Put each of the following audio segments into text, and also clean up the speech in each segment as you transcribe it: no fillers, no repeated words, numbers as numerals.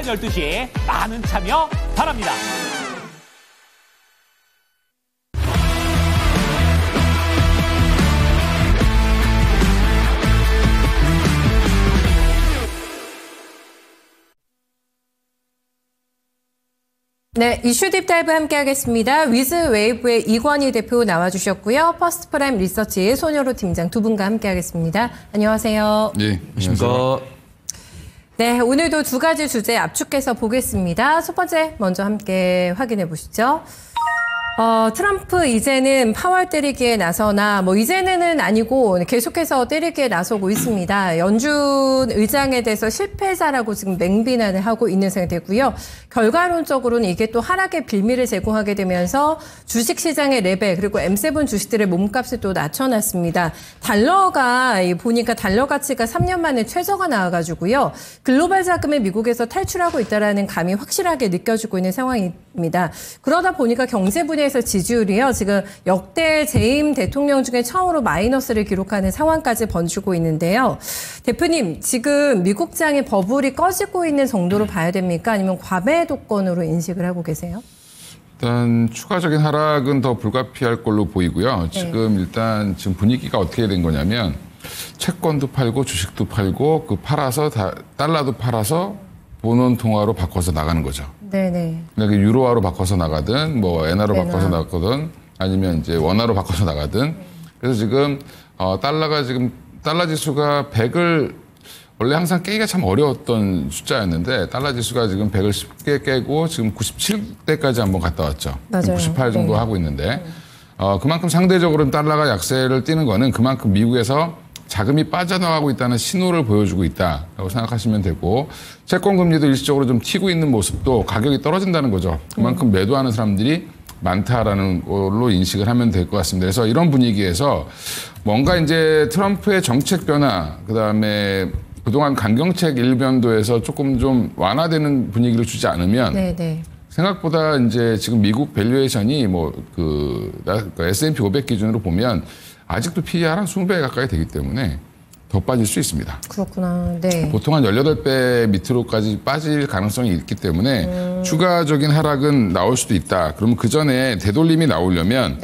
오전 12시 많은 참여 바랍니다. 네, 이슈 딥다이브 함께하겠습니다. 위즈웨이브의 이권희 대표 나와주셨고요. 퍼스트프라임 리서치의 손여로 팀장 두 분과 함께하겠습니다. 안녕하세요. 네, 안녕하십니까. 네, 오늘도 두 가지 주제 압축해서 보겠습니다. 첫 번째 먼저 함께 확인해 보시죠. 트럼프 이제는 파월 때리기에 나서나 이제는 아니고 계속해서 때리기에 나서고 있습니다. 연준 의장에 대해서 실패자라고 지금 맹비난을 하고 있는 상태고요. 결과론적으로는 이게 또 하락의 빌미를 제공하게 되면서 주식시장의 레벨 그리고 M7 주식들의 몸값을 또 낮춰놨습니다. 달러가 보니까 달러 가치가 3년 만에 최저가 나와가지고요. 글로벌 자금을 미국에서 탈출하고 있다는 감이 확실하게 느껴지고 있는 상황입니다. 그러다 보니까 경제 분야에서 지지율이요. 지금 역대 재임 대통령 중에 처음으로 마이너스를 기록하는 상황까지 번지고 있는데요. 대표님, 지금 미국장의 버블이 꺼지고 있는 정도로 봐야 됩니까? 아니면 과매도권으로 인식을 하고 계세요? 일단 추가적인 하락은 더 불가피할 걸로 보이고요. 지금 일단 지금 분위기가 어떻게 된 거냐면 채권도 팔고 주식도 팔고 팔아서 달러도 팔아서 본원 통화로 바꿔서 나가는 거죠. 네네. 그러니까 유로화로 바꿔서 나가든 엔화로 바꿔서 나가든 아니면 이제 원화로 바꿔서 나가든. 그래서 지금 달러가 지금 달러 지수가 100을 원래 항상 깨기가 참 어려웠던 숫자였는데 달러 지수가 지금 100을 쉽게 깨고 지금 97대까지 한번 갔다 왔죠. 맞아요. 98 정도 하고 있는데 그만큼 상대적으로 달러가 약세를 띠는 거는 그만큼 미국에서 자금이 빠져나가고 있다는 신호를 보여주고 있다라고 생각하시면 되고 채권 금리도 일시적으로 좀 튀고 있는 모습도 가격이 떨어진다는 거죠. 그만큼 매도하는 사람들이 많다라는 걸로 인식을 하면 될 것 같습니다. 그래서 이런 분위기에서 뭔가 이제 트럼프의 정책 변화, 그다음에 그동안 강경책 일변도에서 조금 좀 완화되는 분위기를 주지 않으면 생각보다 이제 지금 미국 밸류에이션이 S&P 500 기준으로 보면 아직도 PER 한 20배 가까이 되기 때문에 더 빠질 수 있습니다. 그렇구나. 네. 보통 한 18배 밑으로까지 빠질 가능성이 있기 때문에 추가적인 하락은 나올 수도 있다. 그러면 그 전에 되돌림이 나오려면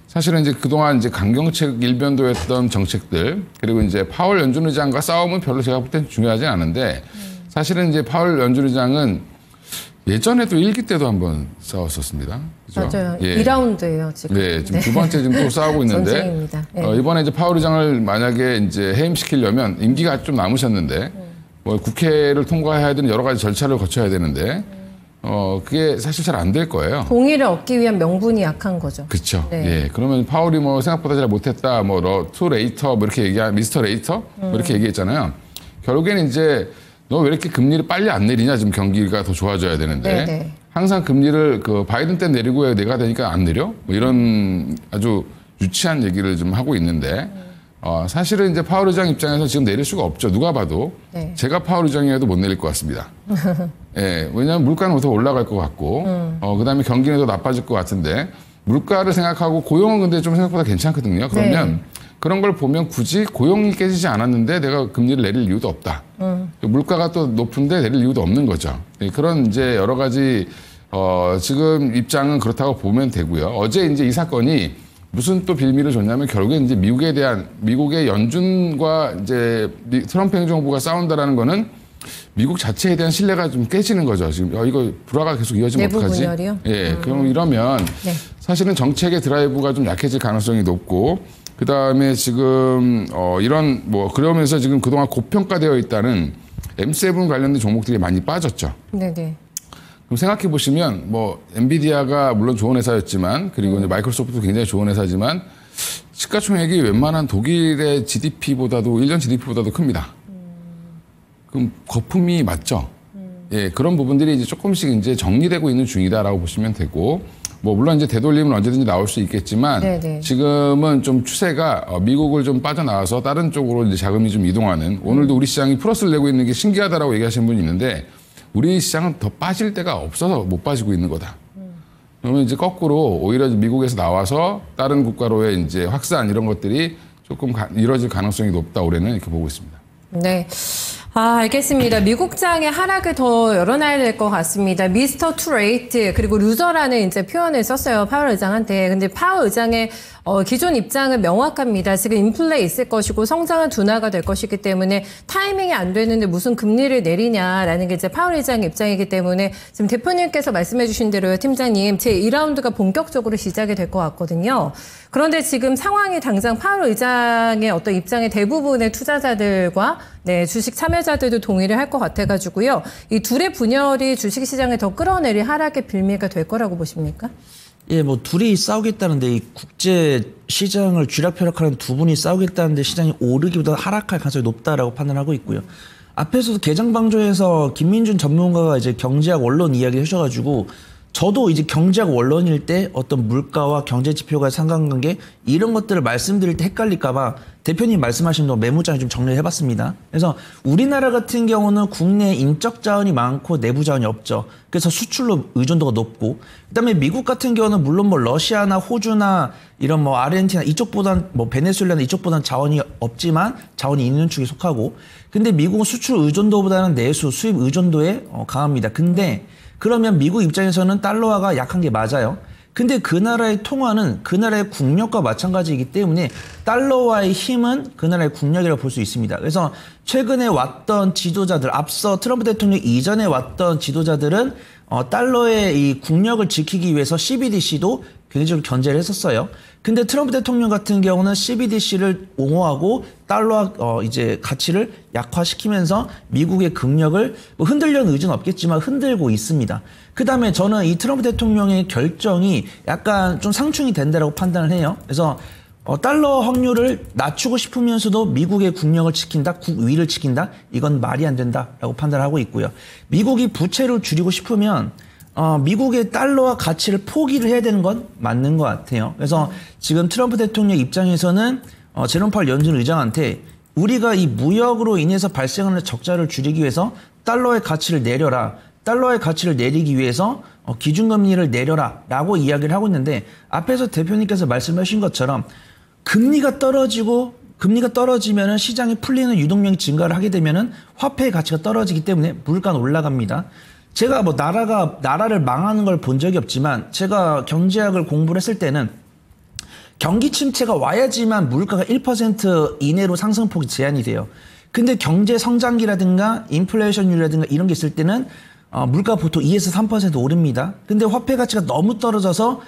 사실은 이제 그동안 이제 강경책 일변도였던 정책들 그리고 이제 파월 연준 의장과 싸움은 별로 제가 볼 땐 중요하진 않은데 사실은 이제 파월 연준 의장은 예전에도 1기 때도 한번 싸웠었습니다. 그죠? 맞아요. 2라운드예요, 지금. 네, 지금 두 번째 지금 또 싸우고 있는데. 전쟁입니다. 이번에 이제 파월 의장을 만약에 이제 해임시키려면 임기가 좀 남으셨는데, 국회를 통과해야 되는 여러 가지 절차를 거쳐야 되는데, 그게 사실 잘 안 될 거예요. 동의를 얻기 위한 명분이 약한 거죠. 그렇죠. 예. 그러면 파월이 생각보다 잘 못했다, 투 레이터, 미스터 레이터? 이렇게 얘기했잖아요. 결국에는 이제 너 왜 이렇게 금리를 빨리 안 내리냐? 지금 경기가 더 좋아져야 되는데 항상 금리를 바이든 때 내리고 내가 되니까 안 내려? 이런 아주 유치한 얘기를 좀 하고 있는데 사실은 이제 파월 의장 입장에서 지금 내릴 수가 없죠. 누가 봐도 제가 파월 의장이라도 못 내릴 것 같습니다. 예, 왜냐하면 물가는 더 올라갈 것 같고 그다음에 경기는 더 나빠질 것 같은데 물가를 생각하고 고용은 근데 좀 생각보다 괜찮거든요. 그러면 그런 걸 보면 굳이 고용이 깨지지 않았는데 내가 금리를 내릴 이유도 없다. 물가가 또 높은데 내릴 이유도 없는 거죠. 그런 이제 여러 가지 지금 입장은 그렇다고 보면 되고요. 어제 이제 이 사건이 무슨 또 빌미를 줬냐면 결국에 이제 미국의 연준과 이제 트럼프 행정부가 싸운다라는 거는 미국 자체에 대한 신뢰가 좀 깨지는 거죠. 지금 이거 불화가 계속 이어지면 어떡하지? 분열이요? 예, 그럼 이러면 사실은 정책의 드라이브가 좀 약해질 가능성이 높고 그다음에 지금 그러면서 지금 그동안 고평가되어 있다는 M7 관련된 종목들이 많이 빠졌죠. 네네. 그럼 생각해 보시면 엔비디아가 물론 좋은 회사였지만 그리고 이제 마이크로소프트도 굉장히 좋은 회사지만 시가총액이 웬만한 독일의 GDP보다도 1년 GDP보다도 큽니다. 그럼 거품이 맞죠. 예, 그런 부분들이 이제 조금씩 이제 정리되고 있는 중이다라고 보시면 되고. 물론 이제 되돌림은 언제든지 나올 수 있겠지만 지금은 좀 추세가 미국을 좀 빠져나와서 다른 쪽으로 이제 자금이 좀 이동하는 오늘도 우리 시장이 플러스를 내고 있는 게 신기하다라고 얘기하시는 분이 있는데 우리 시장은 더 빠질 데가 없어서 못 빠지고 있는 거다. 그러면 이제 거꾸로 오히려 미국에서 나와서 다른 국가로의 이제 확산 이런 것들이 조금 이루어질 가능성이 높다 올해는 이렇게 보고 있습니다. 네. 알겠습니다. 미국장의 하락을 더 열어놔야 될 것 같습니다. 미스터 투레이트 그리고 루저라는 이제 표현을 썼어요. 파월 의장한테. 근데 파월 의장의 기존 입장은 명확합니다. 지금 인플레 있을 것이고 성장은 둔화가 될 것이기 때문에 타이밍이 안 되는데 무슨 금리를 내리냐라는 게 이제 파월 의장의 입장이기 때문에 지금 대표님께서 말씀해 주신 대로요, 팀장님. 제 2라운드가 본격적으로 시작이 될 것 같거든요. 그런데 지금 상황이 당장 파월 의장의 어떤 입장의 대부분의 투자자들과 주식 참여자들도 동의를 할 것 같아가지고요. 이 둘의 분열이 주식시장을 더 끌어내릴 하락의 빌미가 될 거라고 보십니까? 예, 뭐 둘이 싸우겠다는데 이 국제 시장을 쥐락펴락하는 두 분이 싸우겠다는데 시장이 오르기보다 하락할 가능성이 높다라고 판단하고 있고요. 앞에서도 개장방조에서 김민준 전문가가 이제 경제학 원론 이야기 하셔가지고 저도 이제 경제학 원론일 때 어떤 물가와 경제 지표가 상관관계 이런 것들을 말씀드릴 때 헷갈릴까봐 대표님 말씀하신 동안 메모장에 좀 정리를 해봤습니다. 그래서 우리나라 같은 경우는 국내 인적 자원이 많고 내부 자원이 없죠. 그래서 수출로 의존도가 높고, 그다음에 미국 같은 경우는 물론 뭐 러시아나 호주나 이런 뭐 아르헨티나 이쪽보단 뭐 베네수엘라나 이쪽보단 자원이 없지만 자원이 있는 축에 속하고, 근데 미국은 수출 의존도보다는 내수 수입 의존도에 강합니다. 근데 그러면 미국 입장에서는 달러화가 약한 게 맞아요. 근데 그 나라의 통화는 그 나라의 국력과 마찬가지이기 때문에 달러화의 힘은 그 나라의 국력이라고 볼 수 있습니다. 그래서 최근에 왔던 지도자들, 앞서 트럼프 대통령 이전에 왔던 지도자들은 달러의 이 국력을 지키기 위해서 CBDC도 굉장히 견제를 했었어요. 근데 트럼프 대통령 같은 경우는 CBDC를 옹호하고 달러 이제 가치를 약화시키면서 미국의 국력을 뭐 흔들려는 의지는 없겠지만 흔들고 있습니다. 그다음에 저는 이 트럼프 대통령의 결정이 약간 좀 상충이 된다라고 판단을 해요. 그래서 달러 확률을 낮추고 싶으면서도 미국의 국력을 지킨다, 국위를 지킨다, 이건 말이 안 된다라고 판단하고 있고요. 미국이 부채를 줄이고 싶으면 미국의 달러와 가치를 포기를 해야 되는 건 맞는 것 같아요. 그래서 지금 트럼프 대통령 입장에서는 제롬 파월 연준 의장한테 우리가 이 무역으로 인해서 발생하는 적자를 줄이기 위해서 달러의 가치를 내려라. 달러의 가치를 내리기 위해서 기준금리를 내려라 라고 이야기를 하고 있는데, 앞에서 대표님께서 말씀하신 것처럼 금리가 떨어지면은 시장에 풀리는 유동력이 증가를 하게 되면은 화폐의 가치가 떨어지기 때문에 물가는 올라갑니다. 제가 뭐 나라를 망하는 걸 본 적이 없지만 제가 경제학을 공부를 했을 때는 경기 침체가 와야지만 물가가 1% 이내로 상승폭이 제한이 돼요. 근데 경제 성장기라든가 인플레이션율이라든가 이런 게 있을 때는 물가 보통 2에서 3% 오릅니다. 근데 화폐 가치가 너무 떨어져서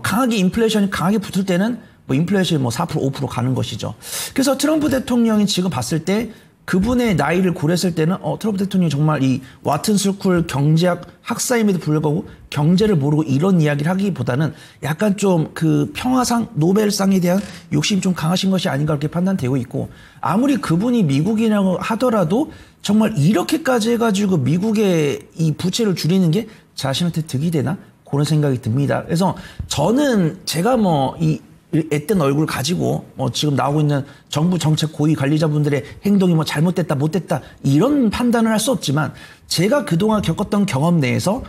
강하게 인플레이션이 강하게 붙을 때는 뭐 인플레이션이 뭐 4%, 5% 가는 것이죠. 그래서 트럼프 대통령이 지금 봤을 때 그분의 나이를 고려했을 때는 트럼프 대통령이 정말 이 와튼스쿨 경제학 학사임에도 불구하고 경제를 모르고 이런 이야기를 하기보다는 약간 좀 그 평화상 노벨상에 대한 욕심이 좀 강하신 것이 아닌가 그렇게 판단되고 있고, 아무리 그분이 미국이라고 하더라도 정말 이렇게까지 해가지고 미국의 이 부채를 줄이는 게 자신한테 득이 되나 그런 생각이 듭니다. 그래서 저는 제가 뭐 이 앳된 얼굴 가지고 지금 나오고 있는 정부 정책 고위 관리자분들의 행동이 뭐 잘못됐다 못됐다 이런 판단을 할 수 없지만, 제가 그동안 겪었던 경험 내에서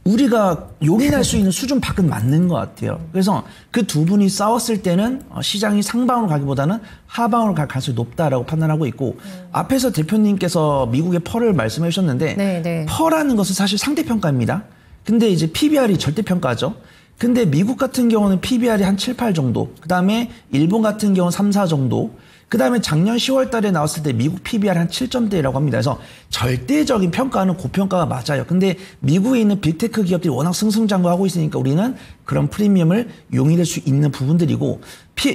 우리가 용인할 수 있는 수준 밖은 맞는 것 같아요. 그래서 그 두 분이 싸웠을 때는 시장이 상방으로 가기보다는 하방으로 갈 가능성이 높다라고 판단하고 있고, 앞에서 대표님께서 미국의 펄을 말씀해 주셨는데 펄하는 것은 사실 상대평가입니다. 근데 이제 PBR이 절대평가죠. 근데 미국 같은 경우는 PBR이 한 7, 8 정도, 그 다음에 일본 같은 경우는 3, 4 정도, 그 다음에 작년 10월 달에 나왔을 때 미국 PBR 한 7점대라고 합니다. 그래서 절대적인 평가는 고평가가 맞아요. 근데 미국에 있는 빅테크 기업들이 워낙 승승장구하고 있으니까 우리는 그런 프리미엄을 용인할 수 있는 부분들이고,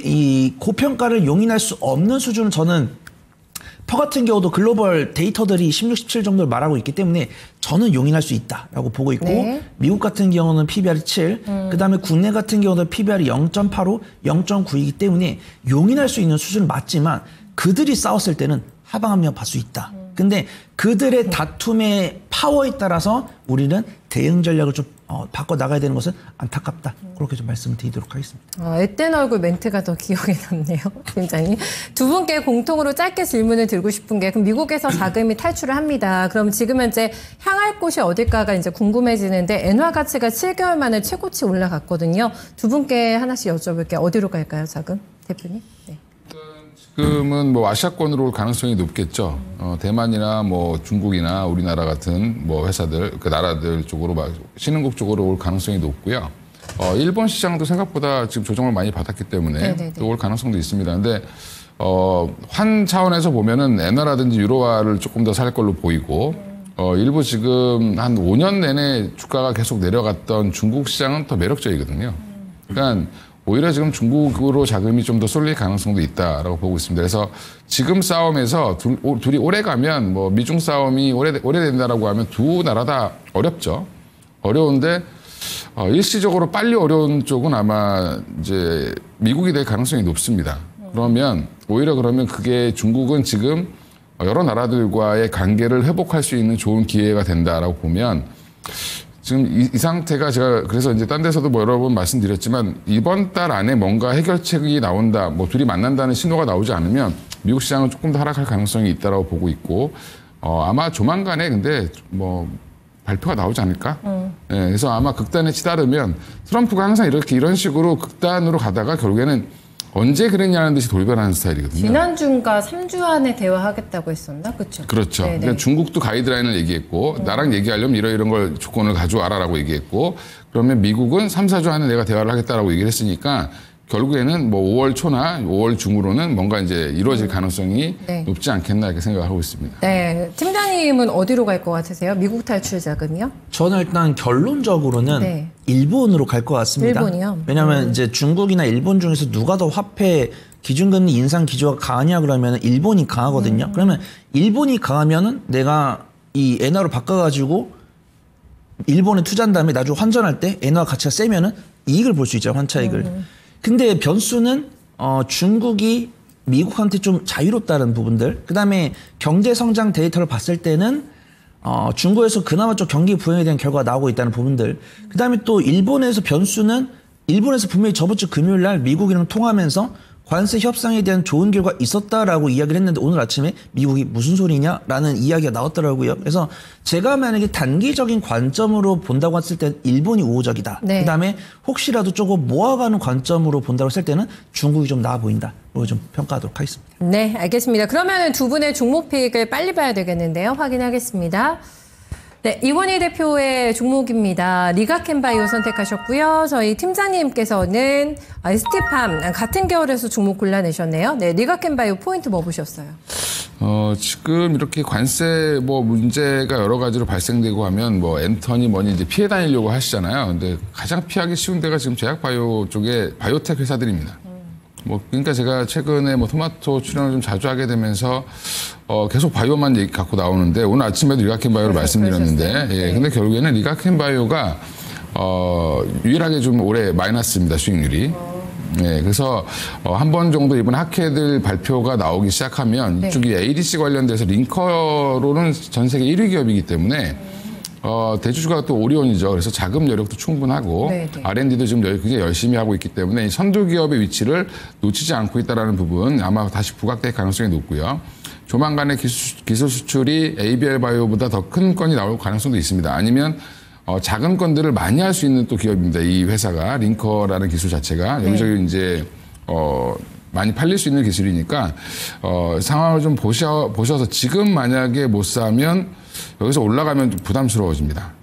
이 고평가를 용인할 수 없는 수준은 저는 퍼 같은 경우도 글로벌 데이터들이 16, 17 정도를 말하고 있기 때문에 저는 용인할 수 있다라고 보고 있고, 미국 같은 경우는 PBR이 7, 그다음에 국내 같은 경우도 PBR이 0.85, 0.9이기 때문에 용인할 수 있는 수준은 맞지만 그들이 싸웠을 때는 하방합리화 받을 수 있다. 근데 그들의 다툼의 파워에 따라서 우리는 대응 전략을 좀 바꿔 나가야 되는 것은 안타깝다. 그렇게 좀 말씀을 드리도록 하겠습니다. 앳된 얼굴 멘트가 더 기억에 남네요, 팀장님. 두 분께 공통으로 짧게 질문을 드리고 싶은 게, 그럼 미국에서 자금이 탈출을 합니다. 그럼 지금 현재 향할 곳이 어딜까가 이제 궁금해지는데, 엔화 가치가 7개월 만에 최고치 올라갔거든요. 두 분께 하나씩 여쭤볼게요. 어디로 갈까요, 자금? 대표님? 네. 일단 지금은 뭐 아시아권으로 올 가능성이 높겠죠. 대만이나 뭐 중국이나 우리나라 같은 뭐 회사들, 그 나라들 쪽으로 신흥국 쪽으로 올 가능성이 높고요. 일본 시장도 생각보다 지금 조정을 많이 받았기 때문에 또 올 가능성도 있습니다. 근데 환 차원에서 보면은 엔화라든지 유로화를 조금 더 살 걸로 보이고 일부 지금 한 5년 내내 주가가 계속 내려갔던 중국 시장은 더 매력적이거든요. 그러니까 오히려 지금 중국으로 자금이 좀 더 쏠릴 가능성도 있다라고 보고 있습니다. 그래서 지금 싸움에서 둘이 오래 가면 뭐 미중 싸움이 오래된다라고 하면 두 나라 다 어렵죠. 어려운데 일시적으로 빨리 어려운 쪽은 아마 이제 미국이 될 가능성이 높습니다. 그러면 오히려 그러면 그게 중국은 지금 여러 나라들과의 관계를 회복할 수 있는 좋은 기회가 된다라고 보면 지금 이 상태가 제가 그래서 이제 딴 데서도 뭐 여러 번 말씀드렸지만 이번 달 안에 뭔가 해결책이 나온다, 뭐 둘이 만난다는 신호가 나오지 않으면 미국 시장은 조금 더 하락할 가능성이 있다라고 보고 있고 아마 조만간에 근데 뭐 발표가 나오지 않을까? 네, 그래서 아마 극단에 치달으면 트럼프가 항상 이런 식으로 극단으로 가다가 결국에는 언제 그랬냐는 듯이 돌변하는 스타일이거든요. 지난주인가 3주 안에 대화하겠다고 했었나? 그렇죠. 그렇죠. 그러니까 중국도 가이드라인을 얘기했고 나랑 얘기하려면 이런 걸 조건을 가져와라라고 얘기했고 그러면 미국은 3, 4주 안에 내가 대화를 하겠다라고 얘기를 했으니까 결국에는 뭐 5월 초나 5월 중으로는 뭔가 이제 이루어질 가능성이 높지 않겠나 이렇게 생각하고 있습니다. 네. 팀장님은 어디로 갈 것 같으세요? 미국 탈출 자금이요? 저는 일단 결론적으로는 일본으로 갈 것 같습니다. 일본이요? 왜냐하면 이제 중국이나 일본 중에서 누가 더 화폐 기준금리 인상 기조가 강하냐 그러면 일본이 강하거든요. 그러면 일본이 강하면은 내가 이 엔화로 바꿔가지고 일본에 투자한 다음에 나중에 환전할 때 엔화 가치가 세면은 이익을 볼 수 있죠. 환차익을. 근데 변수는 중국이 미국한테 좀 자유롭다는 부분들. 그다음에 경제 성장 데이터를 봤을 때는 중국에서 그나마 좀 경기 부양에 대한 결과가 나오고 있다는 부분들. 그다음에 또 일본에서 변수는 일본에서 분명히 저번 주 금요일 날 미국이랑 통하면서 관세 협상에 대한 좋은 결과 있었다라고 이야기를 했는데 오늘 아침에 미국이 무슨 소리냐라는 이야기가 나왔더라고요. 그래서 제가 만약에 단기적인 관점으로 본다고 했을 때는 일본이 우호적이다. 그다음에 혹시라도 조금 모아가는 관점으로 본다고 했을 때는 중국이 좀 나아 보인다. 뭐 좀 평가하도록 하겠습니다. 네, 알겠습니다. 그러면 두 분의 종목픽을 빨리 봐야 되겠는데요. 확인하겠습니다. 네, 이원희 대표의 종목입니다. 리가켄바이오 선택하셨고요. 저희 팀장님께서는 ST팜 같은 계열에서 종목 골라내셨네요. 네, 리가켄바이오 포인트 뭐 보셨어요? 지금 이렇게 관세 뭐 문제가 여러 가지로 발생되고 하면 뭐 엔터니 뭐니 이제 피해 다니려고 하시잖아요. 근데 가장 피하기 쉬운 데가 지금 제약바이오 쪽에 바이오텍 회사들입니다. 뭐 그러니까 제가 최근에 뭐 토마토 출연을 좀 자주 하게 되면서 계속 바이오만 얘기 갖고 나오는데 오늘 아침에도 리가켄바이오를 말씀드렸는데 근데 결국에는 리가켄바이오가 유일하게 좀 올해 마이너스입니다. 수익률이. 네, 그래서 한 번 정도 이번 하케들 발표가 나오기 시작하면 이쪽이 ADC 관련돼서 링커로는 전 세계 1위 기업이기 때문에 대주주가 또 오리온이죠. 그래서 자금 여력도 충분하고 R&D도 지금 굉장히 열심히 하고 있기 때문에 선두 기업의 위치를 놓치지 않고 있다는 부분 아마 다시 부각될 가능성이 높고요. 조만간에 기술 수출이 ABL 바이오보다 더 큰 건이 나올 가능성도 있습니다. 아니면 작은 건들을 많이 할 수 있는 또 기업입니다. 이 회사가 링커라는 기술 자체가 여기저기 이제 많이 팔릴 수 있는 기술이니까 상황을 좀 보셔서 지금 만약에 못 사면 여기서 올라가면 좀 부담스러워집니다.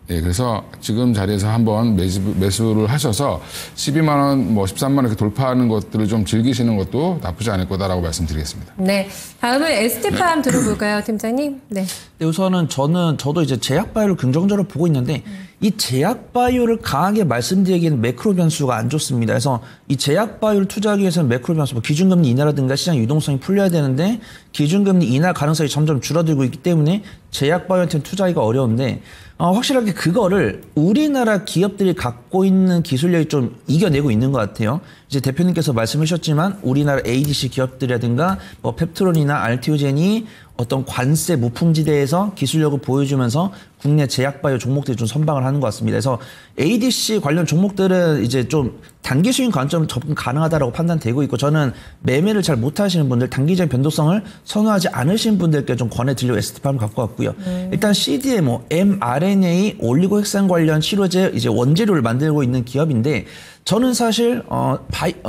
예, 그래서 지금 자리에서 한번 매수를 하셔서 12만 원, 뭐 13만 원 이렇게 돌파하는 것들을 좀 즐기시는 것도 나쁘지 않을 거다라고 말씀드리겠습니다. 네, 다음은 ST팜 들어볼까요, 팀장님? 네. 우선은 저도 이제 제약바이오를 긍정적으로 보고 있는데 이 제약바이오를 강하게 말씀드리기에는 매크로 변수가 안 좋습니다. 그래서 이 제약바이오를 투자하기 위해서는 매크로 변수, 뭐 기준금리 인하라든가 시장 유동성이 풀려야 되는데 기준금리 인하 가능성이 점점 줄어들고 있기 때문에 제약바이오한테는 투자하기가 어려운데 확실하게 그거를 우리나라 기업들이 갖고 있는 기술력이 좀 이겨내고 있는 것 같아요. 이제 대표님께서 말씀하셨지만 우리나라 ADC 기업들이라든가 뭐 펩트론이나 알티오젠이 어떤 관세 무풍지대에서 기술력을 보여주면서 국내 제약바이오 종목들이 좀 선방을 하는 것 같습니다. 그래서 ADC 관련 종목들은 이제 좀 단기 수익 관점으로 접근 가능하다라고 판단되고 있고 저는 매매를 잘 못하시는 분들, 단기적인 변동성을 선호하지 않으신 분들께 좀 권해드리려고 ST팜을 갖고 왔고요. 일단 CDMO, mRNA 올리고핵산 관련 치료제 이제 원재료를 만들고 있는 기업인데 저는 사실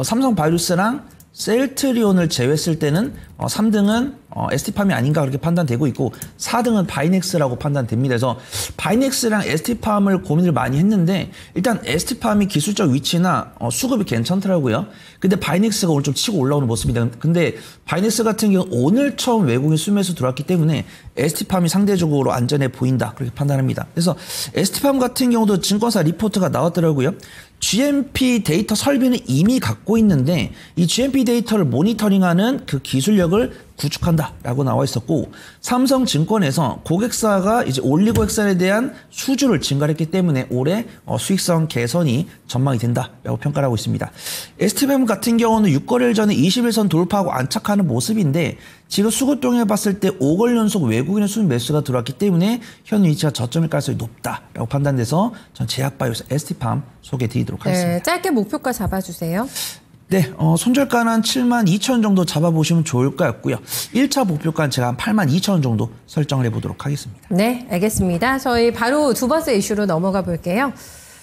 삼성바이오로스랑 셀트리온을 제외했을 때는 3등은 ST팜이 아닌가 그렇게 판단되고 있고 4등은 바이넥스라고 판단됩니다. 그래서 바이넥스랑 ST팜을 고민을 많이 했는데 일단 ST팜이 기술적 위치나 수급이 괜찮더라고요. 근데 바이넥스가 오늘 좀 치고 올라오는 모습입니다. 근데 바이넥스 같은 경우 오늘 처음 외국인 수매수 들어왔기 때문에 ST팜이 상대적으로 안전해 보인다 그렇게 판단합니다. 그래서 ST팜 같은 경우도 증권사 리포트가 나왔더라고요. GMP 데이터 설비는 이미 갖고 있는데 이 GMP 데이터를 모니터링하는 그 기술력을 구축한다라고 나와 있었고 삼성증권에서 고객사가 이제 올리고액산에 대한 수주를 증가했기 때문에 올해 수익성 개선이 전망이 된다라고 평가를 하고 있습니다. ST팜 같은 경우는 6거래일 전에 21선 돌파하고 안착하는 모습인데 지금 수급동에 봤을 때 5거래일 연속 외국인의 수입 매수가 들어왔기 때문에 현 위치가 저점일 가능성이 높다라고 판단돼서 전 제약바이오에서 ST팜 소개해드리도록 하겠습니다. 네, 짧게 목표가 잡아주세요. 네, 손절가는 한 72,000원 정도 잡아보시면 좋을 것 같고요. 1차 목표가는 제가 한 82,000원 정도 설정을 해보도록 하겠습니다. 네, 알겠습니다. 저희 바로 두 번째 이슈로 넘어가 볼게요.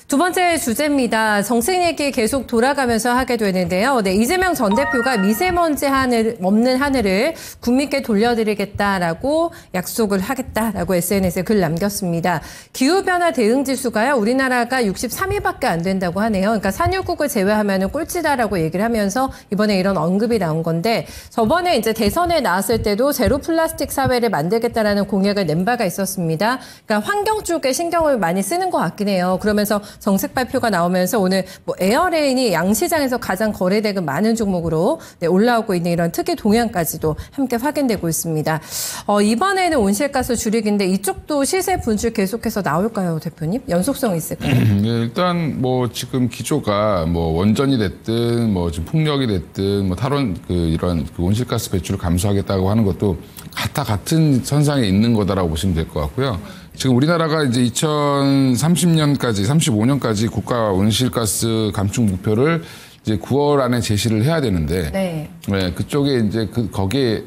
두 번째 주제입니다. 정책 얘기 계속 돌아가면서 하게 되는데요. 네, 이재명 전 대표가 미세먼지 없는 하늘을 국민께 돌려드리겠다라고 약속을 하겠다라고 SNS에 글 남겼습니다. 기후변화 대응지수가요, 우리나라가 63위밖에 안 된다고 하네요. 그러니까 산유국을 제외하면 꼴찌다라고 얘기를 하면서 이번에 이런 언급이 나온 건데 저번에 이제 대선에 나왔을 때도 제로 플라스틱 사회를 만들겠다라는 공약을 낸 바가 있었습니다. 그러니까 환경 쪽에 신경을 많이 쓰는 것 같긴 해요. 그러면서 정책 발표가 나오면서 오늘 뭐 에어레인이 양시장에서 가장 거래대금 많은 종목으로 올라오고 있는 이런 특이 동향까지도 함께 확인되고 있습니다. 이번에는 온실가스 줄이기인데 이쪽도 시세 분출 계속해서 나올까요, 대표님? 연속성 있을까요? 네, 일단 뭐 지금 기조가 뭐 원전이 됐든 뭐 지금 풍력이 됐든 뭐 탈원 이런 온실가스 배출을 감소하겠다고 하는 것도 같은 선상에 있는 거다라고 보시면 될 것 같고요. 지금 우리나라가 이제 2030년까지, 35년까지 국가 온실가스 감축 목표를 이제 9월 안에 제시를 해야 되는데, 네, 그쪽에 이제 거기에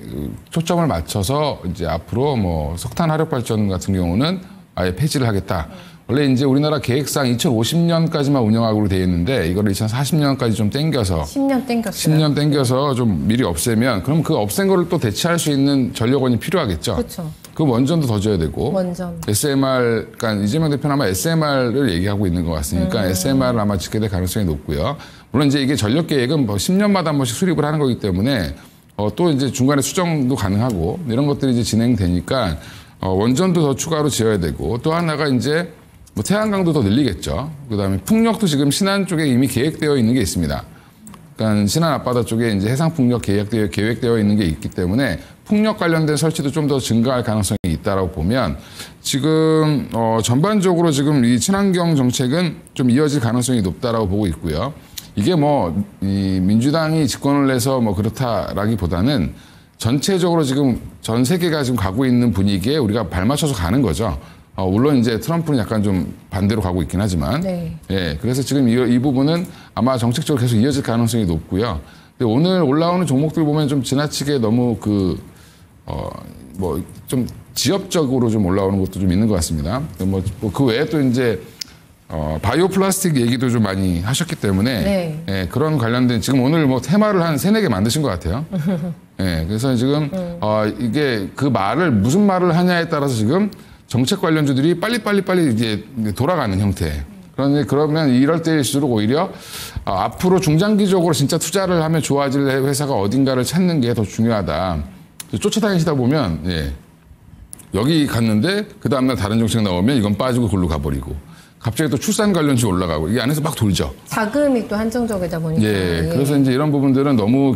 초점을 맞춰서 이제 앞으로 뭐 석탄 화력 발전 같은 경우는 아예 폐지를 하겠다. 원래 이제 우리나라 계획상 2050년까지만 운영하기로 되어 있는데 이거를 2040년까지 좀 땡겨서 10년 땡겨서 좀 미리 없애면 그럼 그 없앤 거를 또 대체할 수 있는 전력원이 필요하겠죠. 그렇죠. 그 원전도 더 줘야 되고 원전. SMR, 그러니까 이재명 대표는 아마 SMR을 얘기하고 있는 것 같으니까 SMR을 아마 짓게 될 가능성이 높고요. 물론 이제 이게 전력 계획은 뭐 10년마다 한 번씩 수립을 하는 거기 때문에 또 이제 중간에 수정도 가능하고 이런 것들이 이제 진행되니까 원전도 더 추가로 지어야 되고 또 하나가 이제 뭐 태양광도 더 늘리겠죠. 그다음에 풍력도 지금 신안 쪽에 이미 계획되어 있는 게 있습니다. 그러니까 신안 앞바다 쪽에 이제 해상 풍력 계획되어 있는 게 있기 때문에 풍력 관련된 설치도 좀 더 증가할 가능성이 있다라고 보면 지금 전반적으로 지금 이 친환경 정책은 좀 이어질 가능성이 높다라고 보고 있고요. 이게 뭐 이 민주당이 집권을 해서 뭐 그렇다라기보다는 전체적으로 지금 전 세계가 지금 가고 있는 분위기에 우리가 발맞춰서 가는 거죠. 물론 이제 트럼프는 약간 좀 반대로 가고 있긴 하지만, 네. 예, 그래서 지금 이 부분은 아마 정책적으로 계속 이어질 가능성이 높고요. 근데 오늘 올라오는 종목들 보면 좀 지나치게 너무 뭐 좀 지엽적으로 좀 올라오는 것도 좀 있는 것 같습니다. 뭐 그 외에 또 이제 바이오 플라스틱 얘기도 좀 많이 하셨기 때문에, 네. 예, 그런 관련된 지금 오늘 뭐 테마를 한 3-4개 만드신 것 같아요. 예, 그래서 지금 이게 그 무슨 말을 하냐에 따라서 지금 정책 관련주들이 빨리 이제 돌아가는 형태. 그러면 이럴 때일수록 오히려 앞으로 중장기적으로 진짜 투자를 하면 좋아질 회사가 어딘가를 찾는 게 더 중요하다. 쫓아다니시다 보면, 예, 여기 갔는데 그 다음날 다른 정책 나오면 이건 빠지고 골로 가버리고 갑자기 또 출산 관련주 올라가고 이게 안에서 막 돌죠. 자금이 또 한정적이다 보니까. 예, 그래서 이제 이런 부분들은 너무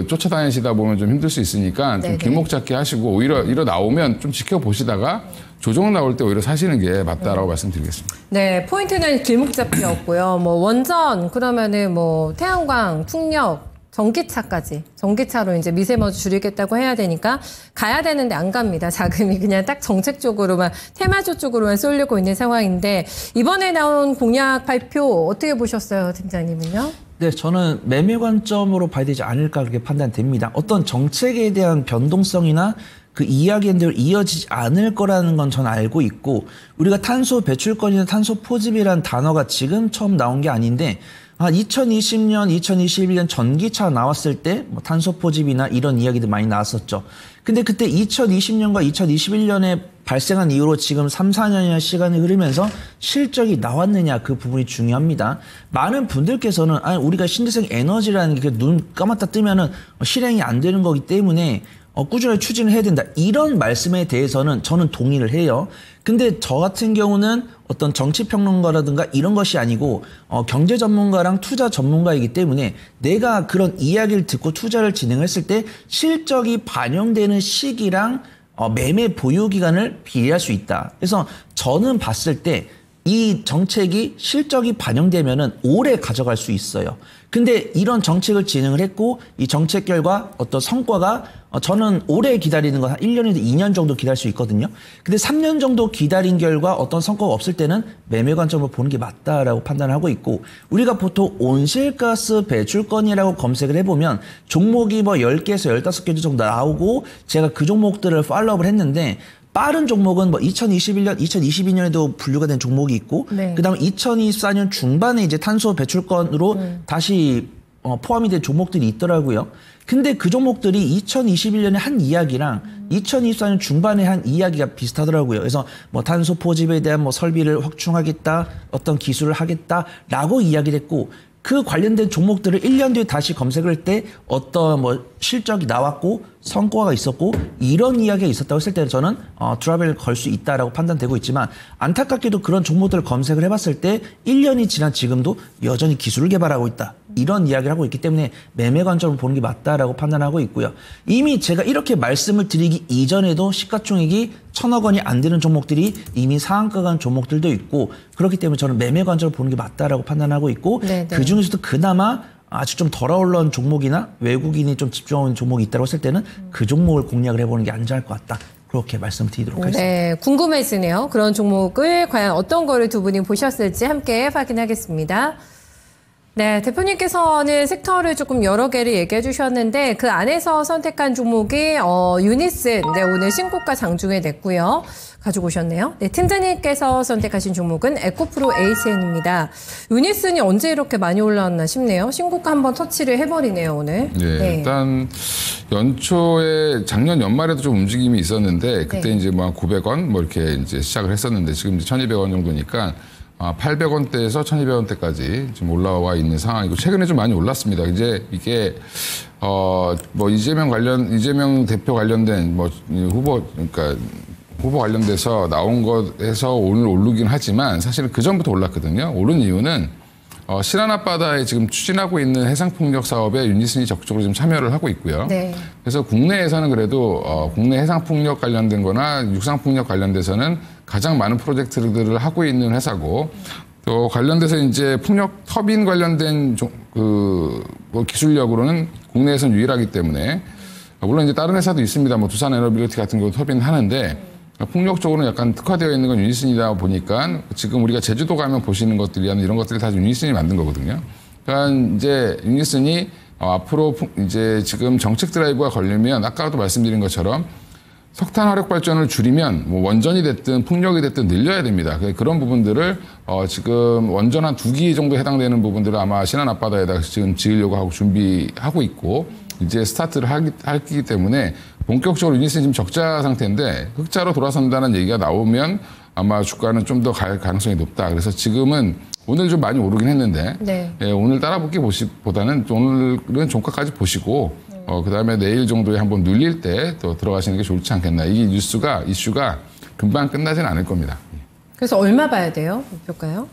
쫓아다니시다 보면 좀 힘들 수 있으니까 좀 길목 잡기 하시고 오히려 이러 나오면 좀 지켜보시다가 조정 나올 때 오히려 사시는 게 맞다라고 말씀드리겠습니다. 네, 포인트는 길목 잡기였고요. 뭐 원전 그러면은 뭐 태양광, 풍력, 전기차까지. 전기차로 이제 미세먼지 줄이겠다고 해야 되니까 가야 되는데 안 갑니다. 자금이 그냥 딱 정책 쪽으로만, 테마주 쪽으로만 쏠리고 있는 상황인데 이번에 나온 공약 발표 어떻게 보셨어요, 팀장님은요? 네, 저는 매매 관점으로 봐야 되지 않을까 그렇게 판단됩니다. 어떤 정책에 대한 변동성이나 그 이야기들이 이어지지 않을 거라는 건 저는 알고 있고 우리가 탄소 배출권이나 탄소 포집이라는 단어가 지금 처음 나온 게 아닌데 2020년, 2021년 전기차 나왔을 때 뭐 탄소 포집이나 이런 이야기들 많이 나왔었죠. 근데 그때 2020년과 2021년에 발생한 이후로 지금 3, 4년의 시간이 흐르면서 실적이 나왔느냐 그 부분이 중요합니다. 많은 분들께서는 우리가 신재생 에너지라는 게 눈 감았다 뜨면은 실행이 안 되는 거기 때문에 꾸준히 추진을 해야 된다. 이런 말씀에 대해서는 저는 동의를 해요. 근데 저 같은 경우는 어떤 정치평론가라든가 이런 것이 아니고 경제 전문가랑 투자 전문가이기 때문에 내가 그런 이야기를 듣고 투자를 진행했을 때 실적이 반영되는 시기랑 매매 보유 기간을 비례할 수 있다. 그래서 저는 봤을 때 이 정책이 실적이 반영되면은 오래 가져갈 수 있어요. 근데 이런 정책을 진행을 했고 이 정책 결과 어떤 성과가 저는 오래 기다리는 거 한 1년에서 2년 정도 기다릴 수 있거든요. 근데 3년 정도 기다린 결과 어떤 성과가 없을 때는 매매 관점으로 보는 게 맞다라고 판단하고 있고 우리가 보통 온실가스 배출권이라고 검색을 해보면 종목이 뭐 10개에서 15개 정도 나오고 제가 그 종목들을 팔로우업을 했는데 빠른 종목은 뭐 2021년, 2022년에도 분류가 된 종목이 있고, 네. 그다음에 2024년 중반에 이제 탄소 배출권으로 다시 포함이 된 종목들이 있더라고요. 근데 그 종목들이 2021년에 한 이야기랑 2024년 중반에 한 이야기가 비슷하더라고요. 그래서 뭐 탄소 포집에 대한 뭐 설비를 확충하겠다, 어떤 기술을 하겠다라고 이야기를 했고, 그 관련된 종목들을 1년 뒤에 다시 검색을 할 때 어떤 뭐 실적이 나왔고 성과가 있었고 이런 이야기가 있었다고 했을 때는 저는 드랍을 걸 수 있다라고 판단되고 있지만 안타깝게도 그런 종목들을 검색을 해봤을 때 1년이 지난 지금도 여전히 기술을 개발하고 있다. 이런 이야기를 하고 있기 때문에 매매 관점으로 보는 게 맞다라고 판단하고 있고요. 이미 제가 이렇게 말씀을 드리기 이전에도 시가총액이 1,000억 원이 안 되는 종목들이 이미 상한가 간 종목들도 있고 그렇기 때문에 저는 매매 관점으로 보는 게 맞다라고 판단하고 있고 네네. 그 중에서도 그나마 아직 좀 덜 올라온 종목이나 외국인이 좀 집중하는 종목이 있다고 했을 때는 그 종목을 공략을 해보는 게 안전할 것 같다. 그렇게 말씀드리도록 하겠습니다. 네, 궁금해지네요. 그런 종목을 과연 어떤 거를 두 분이 보셨을지 함께 확인하겠습니다. 네, 대표님께서는 섹터를 조금 여러 개를 얘기해 주셨는데 그 안에서 선택한 종목이 유니슨, 네, 오늘 신고가 장중에 냈고요. 가지고 오셨네요. 네, 팀장님께서 선택하신 종목은 에코프로 HN입니다. 유니슨이 언제 이렇게 많이 올라왔나 싶네요. 신고가 한번 터치를 해버리네요, 오늘. 네, 일단 연초에 작년 연말에도 좀 움직임이 있었는데 그때 이제 뭐 900원 뭐 이렇게 이제 시작을 했었는데 지금 이제 1,200원 정도니까 800원대에서 1,200원대까지 좀 올라와 있는 상황이고 최근에 좀 많이 올랐습니다. 이제 이게 뭐 이재명 대표 관련된 뭐 후보 관련돼서 나온 것에서 오늘 오르긴 하지만 사실은 그 전부터 올랐거든요. 오른 이유는 신안 앞바다에 지금 추진하고 있는 해상풍력 사업에 유니슨이 적극적으로 지금 참여를 하고 있고요. 네. 그래서 국내에서는 그래도 국내 해상풍력 관련된 거나 육상풍력 관련돼서는 가장 많은 프로젝트들을 하고 있는 회사고 또 관련돼서 이제 풍력 터빈 관련된 뭐 기술력으로는 국내에서는 유일하기 때문에 물론 이제 다른 회사도 있습니다. 뭐 두산 에너빌리티 같은 경우 터빈 하는데 풍력 쪽으로는 약간 특화되어 있는 건 유니슨이다 보니까 지금 우리가 제주도 가면 보시는 것들이 이런 것들이 다 유니슨이 만든 거거든요. 그러니까 이제 유니슨이 앞으로 이제 지금 정책 드라이브가 걸리면 아까도 말씀드린 것처럼 석탄 화력 발전을 줄이면 뭐 원전이 됐든 풍력이 됐든 늘려야 됩니다. 그런 부분들을 지금 원전 한 2기 정도 해당되는 부분들을 아마 신안 앞바다에다 지금 지으려고 하고 준비하고 있고 이제 스타트를 하기 때문에 본격적으로 유니슨이 지금 적자 상태인데 흑자로 돌아선다는 얘기가 나오면 아마 주가는 좀 더 갈 가능성이 높다. 그래서 지금은 오늘 좀 많이 오르긴 했는데 오늘 따라붙기 보다는 오늘은 종가까지 보시고 그다음에 내일 정도에 한번 눌릴 때 또 들어가시는 게 좋지 않겠나. 이 이슈가 금방 끝나진 않을 겁니다. 그래서 얼마 봐야 돼요? 목표가요?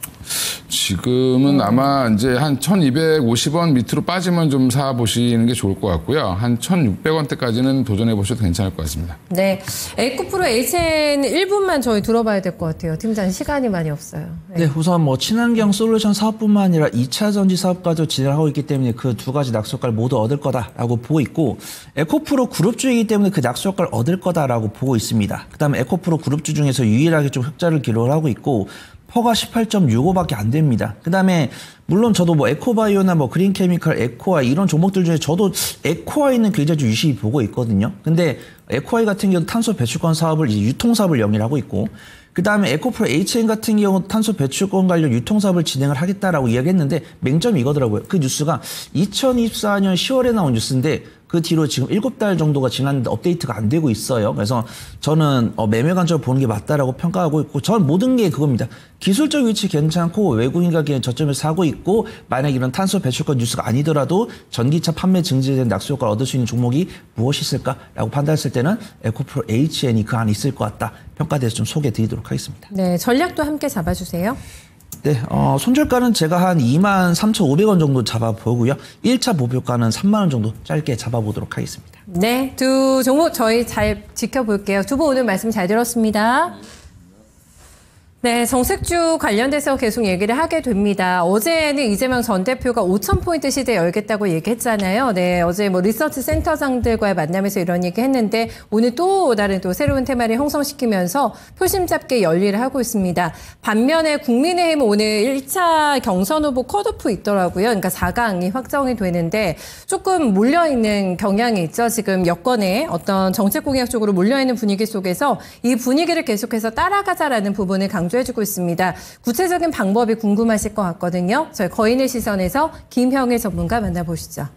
지금은 아마 이제 한 1,250원 밑으로 빠지면 좀 사보시는 게 좋을 것 같고요. 한 1,600원대까지는 도전해 보셔도 괜찮을 것 같습니다. 네. 에코프로 HN 1분만 저희 들어봐야 될 것 같아요. 팀장님 시간이 많이 없어요. 네, 우선 뭐 친환경 솔루션 사업뿐만 아니라 2차 전지 사업까지 진행하고 있기 때문에 그 두 가지 낙수효과를 모두 얻을 거다라고 보고 있고 에코프로 그룹주이기 때문에 그 낙수효과를 얻을 거다라고 보고 있습니다. 그다음에 에코프로 그룹주 중에서 유일하게 좀 흑자를 기록을 하고 있고 퍼가 18.65밖에 안 됩니다. 그다음에 물론 저도 뭐 에코바이오나 뭐 그린케미칼, 에코아 이런 종목들 중에 저도 에코아이는 굉장히 좀 유심히 보고 있거든요. 근데 에코아이 같은 경우 탄소 배출권 사업을 이제 유통 사업을 영위하고 있고 그다음에 에코프로 HN 같은 경우 탄소 배출권 관련 유통사업을 진행을 하겠다라고 이야기했는데 맹점이 이거더라고요. 그 뉴스가 2024년 10월에 나온 뉴스인데 그 뒤로 지금 7달 정도가 지났는데 업데이트가 안 되고 있어요. 그래서 저는 매매 관점을 보는 게 맞다라고 평가하고 있고, 저는 모든 게 그겁니다. 기술적 위치 괜찮고 외국인 가격에 저점을 사고 있고, 만약 이런 탄소 배출권 뉴스가 아니더라도 전기차 판매 증지된 낙수 효과를 얻을 수 있는 종목이 무엇이 있을까라고 판단했을 때는 에코프로 HN이 그 안에 있을 것 같다 평가돼서 좀 소개해 드리도록 하겠습니다. 네, 전략도 함께 잡아주세요. 네, 손절가는 제가 한 23,500원 정도 잡아보고요. 1차 목표가는 3만 원 정도 짧게 잡아보도록 하겠습니다. 네, 두 종목 저희 잘 지켜볼게요. 두 분 오늘 말씀 잘 들었습니다. 네, 정책주 관련돼서 계속 얘기를 하게 됩니다. 어제는 이재명 전 대표가 5,000포인트 시대 열겠다고 얘기했잖아요. 네, 어제 뭐 리서치 센터장들과의 만남에서 이런 얘기 했는데 오늘 또 다른 또 새로운 테마를 형성시키면서 표심 잡게 열일을 하고 있습니다. 반면에 국민의힘은 오늘 1차 경선 후보 컷오프 있더라고요. 그러니까 4강이 확정이 되는데 조금 몰려있는 경향이 있죠. 지금 여권의 어떤 정책 공약 쪽으로 몰려있는 분위기 속에서 이 분위기를 계속해서 따라가자라는 부분을 강조해주고 있습니다. 구체적인 방법이 궁금하실 것 같거든요. 저희 거인의 시선에서 김형일 전문가 만나보시죠.